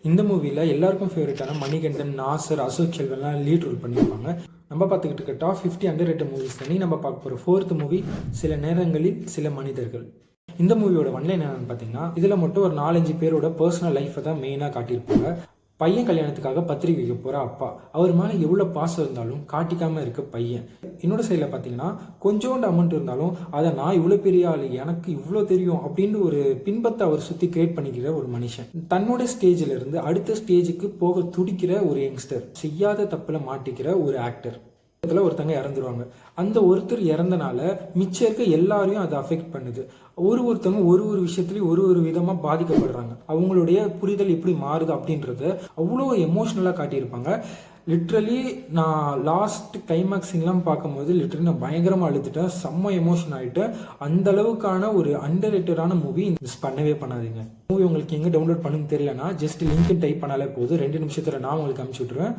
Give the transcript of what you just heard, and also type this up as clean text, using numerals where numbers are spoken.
இந்த மூவியில் எல்லாருக்கும் ஃபேவரட்டான மணிகண்டன், நாசர், அசோக் செல்வன்லாம் லீட் ரோல் பண்ணியிருப்பாங்க. நம்ம பார்த்துக்கிட்டு இருக்க டாப் 50 அண்டர் ரேட்டட் மூவிஸ் தண்ணி நம்ம பார்க்க போகிற 4th மூவி சில நேரங்களில் சில மனிதர்கள். இந்த மூவியோட ஒன்லைன் என்னன்னு பார்த்தீங்கன்னா, இதில் மட்டும் ஒரு 4-5 பேரோட பர்சனல் லைஃப்பை தான் மெயினாக காட்டியிருப்பாங்க. பையன் கல்யாணத்துக்காக பத்திரிக்கை வைக்க போகிற அப்பா, அவர் மேலே எவ்வளோ பாசம் இருந்தாலும் காட்டிக்காமல் இருக்க பையன். இன்னொரு சைடில் பார்த்தீங்கன்னா, கொஞ்சோண்டு அமௌண்ட் இருந்தாலும் அதை நான் இவ்வளோ பெரிய ஆள், எனக்கு இவ்வளோ தெரியும் அப்படின்னு ஒரு பின்பத்தை அவர் சுற்றி கிரியேட் பண்ணிக்கிற ஒரு மனுஷன். தன்னோட ஸ்டேஜில் இருந்து அடுத்த ஸ்டேஜுக்கு போக துடிக்கிற ஒரு யங்ஸ்டர், செய்யாத தப்பில் மாட்டிக்கிற ஒரு ஆக்டர். ஒருத்தங்க இறந்துருவாங்க. அந்த ஒருத்தர் இறந்தனால மிச்சம் இருக்க எல்லாரையும் அது அஃபெக்ட் பண்ணுது. ஒருத்தவங்க ஒரு விஷயத்துலையும் ஒரு விதமாக பாதிக்கப்படுறாங்க. அவங்களுடைய புரிதல் எப்படி மாறுது அப்படின்றத அவ்வளோ எமோஷ்னலாக காட்டியிருப்பாங்க. லிட்ரலி நான் லாஸ்ட் கிளைமேக்ஸ் சீன்லாம் பார்க்கும்போது லிட்ரலி நான் பயங்கரமாக அழுதுட்டேன். செம்ம எமோஷன் ஆகிட்டேன். அந்த அளவுக்கான ஒரு அண்டர் ரேட்டடான மூவி மிஸ் பண்ணவே பண்ணாதீங்க. மூவி உங்களுக்கு எங்கே டவுன்லோட் பண்ணுன்னு தெரியலனா ஜஸ்ட் லிங்க் டைப் பண்ணாலே போதும். 2 நிமிஷத்தில் நான் உங்களுக்கு அனுப்பிச்சி விட்ருவேன்.